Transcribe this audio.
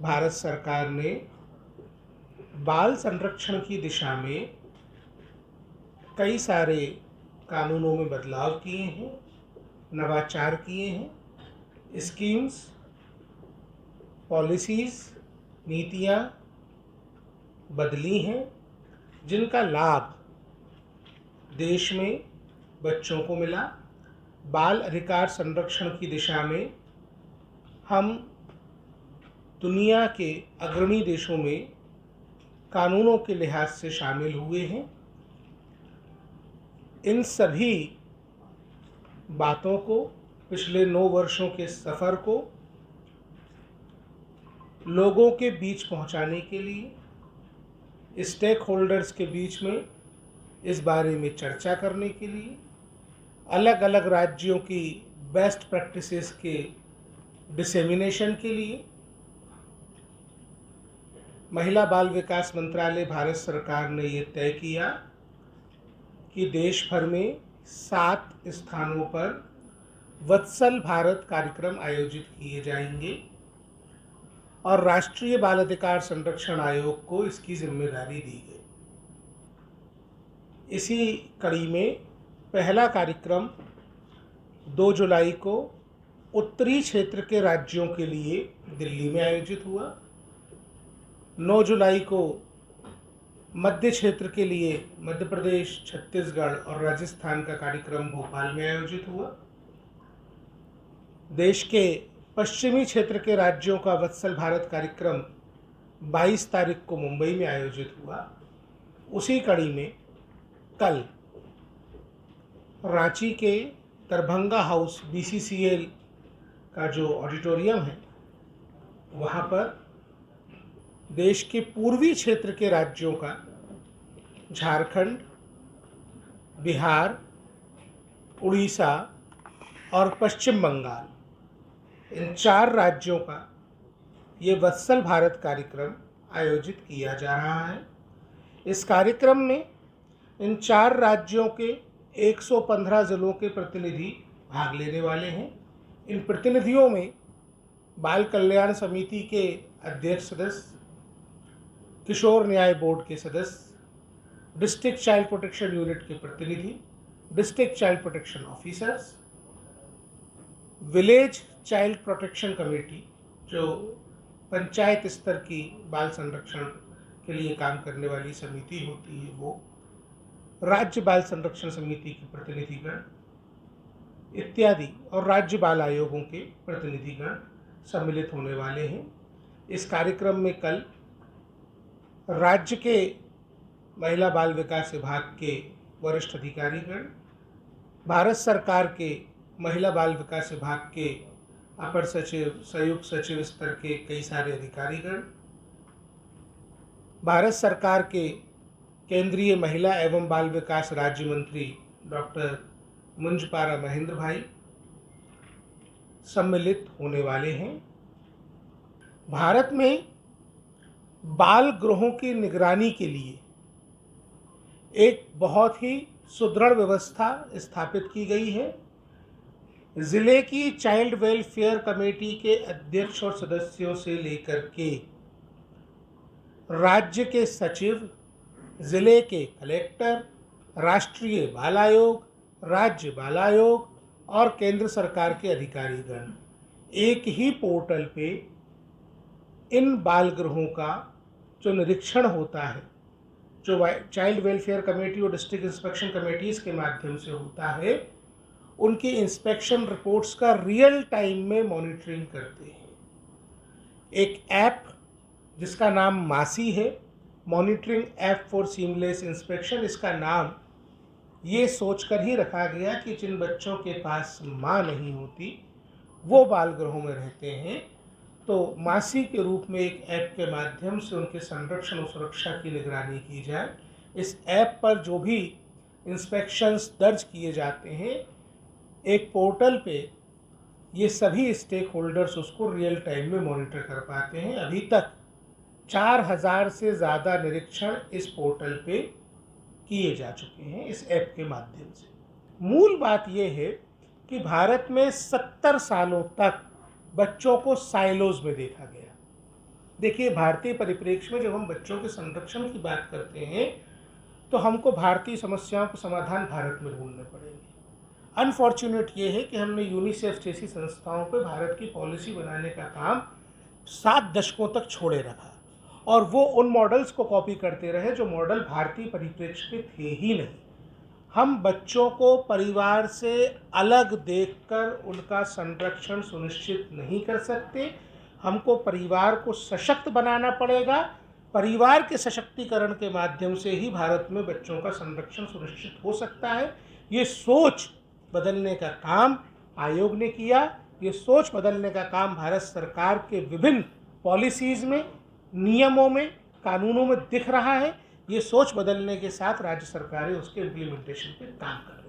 भारत सरकार ने बाल संरक्षण की दिशा में कई सारे कानूनों में बदलाव किए हैं, नवाचार किए हैं। स्कीम्स, पॉलिसीज़, नीतियाँ बदली हैं, जिनका लाभ देश में बच्चों को मिला। बाल अधिकार संरक्षण की दिशा में हम दुनिया के अग्रणी देशों में कानूनों के लिहाज से शामिल हुए हैं। इन सभी बातों को, पिछले 9 वर्षों के सफ़र को लोगों के बीच पहुंचाने के लिए, स्टेक होल्डर्स के बीच में इस बारे में चर्चा करने के लिए, अलग अलग राज्यों की बेस्ट प्रैक्टिसेस के डिसेमिनेशन के लिए महिला बाल विकास मंत्रालय भारत सरकार ने ये तय किया कि देश भर में 7 स्थानों पर वत्सल भारत कार्यक्रम आयोजित किए जाएंगे और राष्ट्रीय बाल अधिकार संरक्षण आयोग को इसकी जिम्मेदारी दी गई। इसी कड़ी में पहला कार्यक्रम 2 जुलाई को उत्तरी क्षेत्र के राज्यों के लिए दिल्ली में आयोजित हुआ। 9 जुलाई को मध्य क्षेत्र के लिए मध्य प्रदेश, छत्तीसगढ़ और राजस्थान का कार्यक्रम भोपाल में आयोजित हुआ। देश के पश्चिमी क्षेत्र के राज्यों का वत्सल भारत कार्यक्रम 22 तारीख को मुंबई में आयोजित हुआ। उसी कड़ी में कल रांची के दरभंगा हाउस BCCL का जो ऑडिटोरियम है, वहाँ पर देश के पूर्वी क्षेत्र के राज्यों का, झारखंड, बिहार, उड़ीसा और पश्चिम बंगाल, इन 4 राज्यों का ये वत्सल भारत कार्यक्रम आयोजित किया जा रहा है। इस कार्यक्रम में इन 4 राज्यों के 115 जिलों के प्रतिनिधि भाग लेने वाले हैं। इन प्रतिनिधियों में बाल कल्याण समिति के अध्यक्ष सदस्य, किशोर न्याय बोर्ड के सदस्य, डिस्ट्रिक्ट चाइल्ड प्रोटेक्शन यूनिट के प्रतिनिधि, district child protection officers, village child protection committee जो पंचायत स्तर की बाल संरक्षण के लिए काम करने वाली समिति होती है, वो राज्य बाल संरक्षण समिति के प्रतिनिधिगण इत्यादि और राज्य बाल आयोगों के प्रतिनिधिगण सम्मिलित होने वाले हैं। इस कार्यक्रम में कल राज्य के महिला बाल विकास विभाग के वरिष्ठ अधिकारीगण, भारत सरकार के महिला बाल विकास विभाग के अपर सचिव, संयुक्त सचिव स्तर के कई सारे अधिकारीगण, भारत सरकार के केंद्रीय महिला एवं बाल विकास राज्य मंत्री डॉक्टर मुंजपारा महेंद्र भाई सम्मिलित होने वाले हैं। भारत में बाल गृहों की निगरानी के लिए एक बहुत ही सुदृढ़ व्यवस्था स्थापित की गई है। जिले की चाइल्ड वेलफेयर कमेटी के अध्यक्ष और सदस्यों से लेकर के राज्य के सचिव, जिले के कलेक्टर, राष्ट्रीय बाल आयोग, राज्य बाल आयोग और केंद्र सरकार के अधिकारीगण एक ही पोर्टल पे इन बाल गृहों का जो निरीक्षण होता है, जो चाइल्ड वेलफेयर कमेटी और डिस्ट्रिक्ट इंस्पेक्शन कमेटीज़ के माध्यम से होता है, उनकी इंस्पेक्शन रिपोर्ट्स का रियल टाइम में मॉनिटरिंग करते हैं। एक ऐप जिसका नाम मासी है, monitoring app for seamless inspection, इसका नाम ये सोचकर ही रखा गया कि जिन बच्चों के पास माँ नहीं होती वो बाल गृहों में रहते हैं, तो मासी के रूप में एक ऐप के माध्यम से उनके संरक्षण और सुरक्षा की निगरानी की जाए। इस ऐप पर जो भी इंस्पेक्शंस दर्ज किए जाते हैं, एक पोर्टल पे ये सभी स्टेक होल्डर्स उसको रियल टाइम में मॉनिटर कर पाते हैं। अभी तक 4000 से ज़्यादा निरीक्षण इस पोर्टल पे किए जा चुके हैं इस ऐप के माध्यम से। मूल बात यह है कि भारत में 70 सालों तक बच्चों को साइलोज में देखा गया। देखिए, भारतीय परिप्रेक्ष्य में जब हम बच्चों के संरक्षण की बात करते हैं तो हमको भारतीय समस्याओं के समाधान भारत में ढूंढने पड़ेंगे। अनफॉर्चुनेट ये है कि हमने यूनिसेफ जैसी संस्थाओं पे भारत की पॉलिसी बनाने का काम 7 दशकों तक छोड़े रखा और वो उन मॉडल्स को कॉपी करते रहे जो मॉडल भारतीय परिप्रेक्ष्य के थे ही नहीं। हम बच्चों को परिवार से अलग देखकर उनका संरक्षण सुनिश्चित नहीं कर सकते। हमको परिवार को सशक्त बनाना पड़ेगा। परिवार के सशक्तिकरण के माध्यम से ही भारत में बच्चों का संरक्षण सुनिश्चित हो सकता है। ये सोच बदलने का काम आयोग ने किया। ये सोच बदलने का काम भारत सरकार के विभिन्न पॉलिसीज़ में, नियमों में, कानूनों में दिख रहा है। ये सोच बदलने के साथ राज्य सरकारें उसके इम्प्लीमेंटेशन पे काम कर रही हैं।